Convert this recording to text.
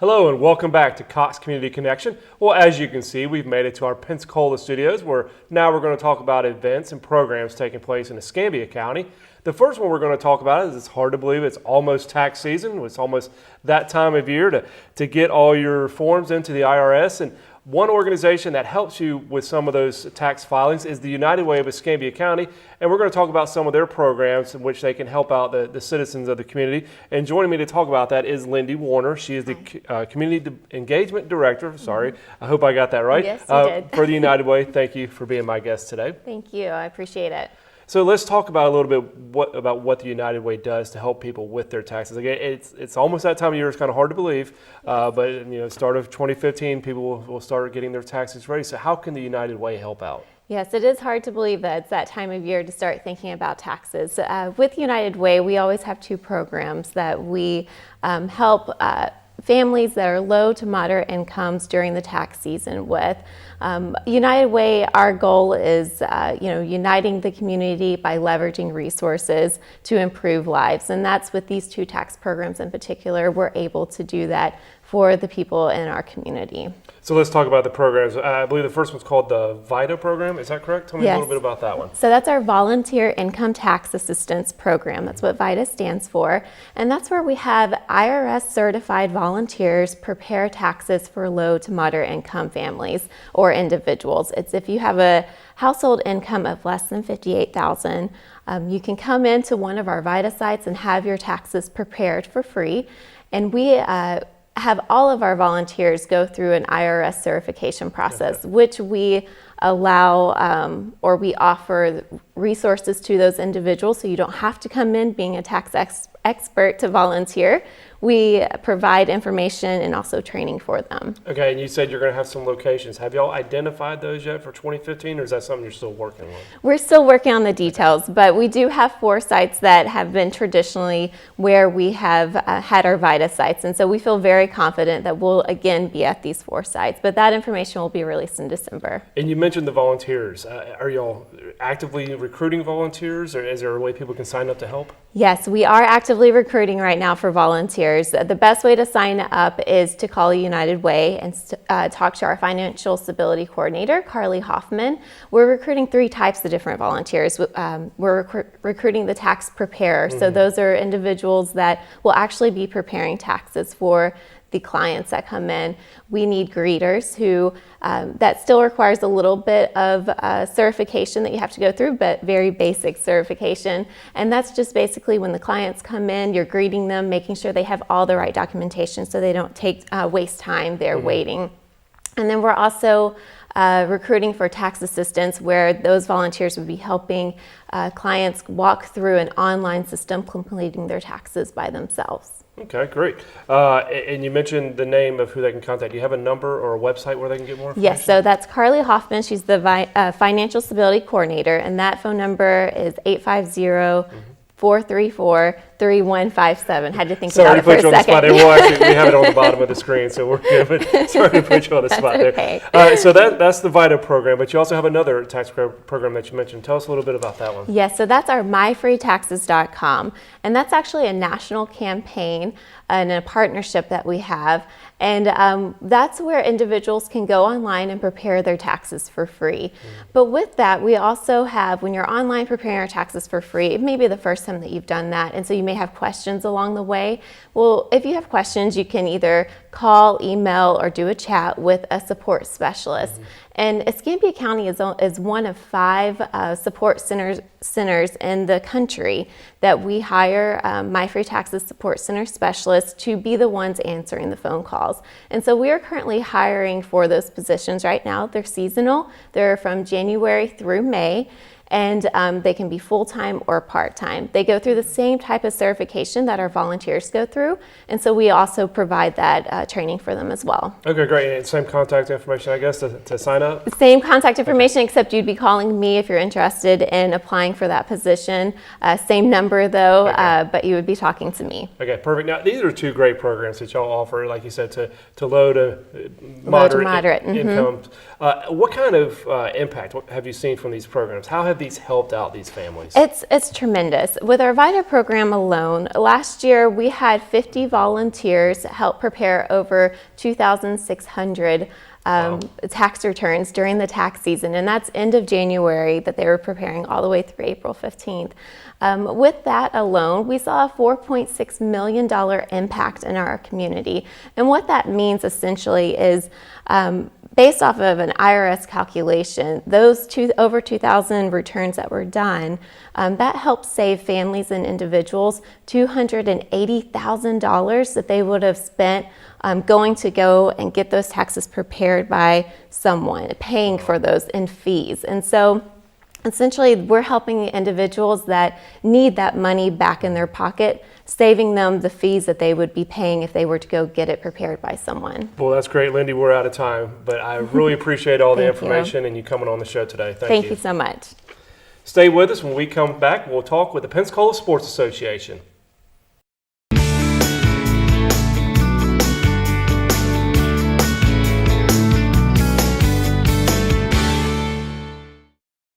Hello and welcome back to Cox Community Connection. Well, as you can see, we've made it to our Pensacola studios where now we're going to talk about events and programs taking place in Escambia County. The first one we're going to talk about is it's hard to believe it's almost tax season. It's almost that time of year to get all your forms into the IRS. And one organization that helps you with some of those tax filings is the United Way of Escambia County, and we're going to talk about some of their programs in which they can help out the citizens of the community. And joining me to talk about that is Lindy Warner. She is the Community Engagement Director. Sorry, I hope I got that right. Yes, you did. For the United Way. Thank you for being my guest today. Thank you. I appreciate it. So let's talk about a little bit about what the United Way does to help people with their taxes. Again, it's almost that time of year. It's kind of hard to believe, but start of 2015, people will start getting their taxes ready. So how can the United Way help out? Yes, it is hard to believe that it's that time of year to start thinking about taxes. With United Way, we always have two programs that we help families that are low to moderate incomes during the tax season with. United Way, our goal is uniting the community by leveraging resources to improve lives, and that's with these two tax programs in particular. We're able to do that for the people in our community. So let's talk about the programs. I believe the first one's called the VITA program. Is that correct? Tell me a little bit about that one. So that's our Volunteer Income Tax Assistance Program. That's what VITA stands for. And that's where we have IRS certified volunteers prepare taxes for low to moderate income families or individuals. It's if you have a household income of less than $58,000, you can come into one of our VITA sites and have your taxes prepared for free. And we have all of our volunteers go through an IRS certification process, which we allow or we offer resources to those individuals, so you don't have to come in being a tax expert to volunteer. We provide information and also training for them. Okay, and you said you're going to have some locations. Have y'all identified those yet for 2015, or is that something you're still working on? We're still working on the details, but we do have 4 sites that have been traditionally where we have had our VITA sites, and so we feel very confident that we'll again be at these 4 sites, but that information will be released in December. And you mentioned the volunteers. Are y'all actively recruiting volunteers, or is there a way people can sign up to help? Yes, we are actively recruiting right now for volunteers. The best way to sign up is to call United Way and talk to our Financial Stability Coordinator, Carly Hoffman. We're recruiting 3 types of different volunteers. We're recruiting the tax preparer. So those are individuals that will actually be preparing taxes for the clients that come in. We need greeters who, that still requires a little bit of certification that you have to go through, but very basic certification. And that's just basically when the clients come in, you're greeting them, making sure they have all the right documentation so they don't waste time there waiting. And then we're also recruiting for tax assistance, where those volunteers would be helping clients walk through an online system, completing their taxes by themselves. Okay, great. And you mentioned the name of who they can contact. Do you have a number or a website where they can get more information? Yes, so that's Carly Hoffman. She's the Financial Stability Coordinator, and that phone number is 850-434-3157. Had to think about it for a second. Sorry to put you on the spot there. Well, actually, we have it on the bottom of the screen, so we're good. But sorry to put you on the spot okay. there. So that's the VITA program, but you also have another tax program that you mentioned. Tell us a little bit about that one. Yes, so that's our myfreetaxes.com, and that's actually a national campaign and a partnership that we have. And that's where individuals can go online and prepare their taxes for free. But with that, we also have, when you're online preparing your taxes for free, it may be the first time that you've done that, and so you may have questions along the way. Well, if you have questions, you can either call, email, or do a chat with a support specialist. And Escambia County is one of 5 support centers in the country that we hire My Free Taxes Support Center specialists to be the ones answering the phone calls. And so we are currently hiring for those positions right now. They're seasonal. They're from January through May. And they can be full-time or part-time. They go through the same type of certification that our volunteers go through, and so we also provide that training for them as well. Okay, great. And same contact information, I guess, to sign up? Same contact information, except you'd be calling me if you're interested in applying for that position. Same number, though, but you would be talking to me. Okay, perfect. Now, these are 2 great programs that y'all offer, like you said, to low to moderate incomes. What kind of impact have you seen from these programs? How have these helped out these families? It's tremendous. With our VITA program alone, last year we had 50 volunteers help prepare over 2,600 tax returns during the tax season, and that's end of January that they were preparing all the way through April 15th. With that alone, we saw a $4.6 million impact in our community. And what that means essentially is based off of an IRS calculation, those over 2,000 returns that were done, that helped save families and individuals $280,000 that they would have spent going to go and get those taxes prepared by someone, paying for those in fees. And so essentially, we're helping the individuals that need that money back in their pocket, saving them the fees that they would be paying if they were to go get it prepared by someone. Well, that's great, Lindy. We're out of time, but I really appreciate all the Thank information and you coming on the show today. Thank you so much. Stay with us. When we come back, we'll talk with the Pensacola Sports Association.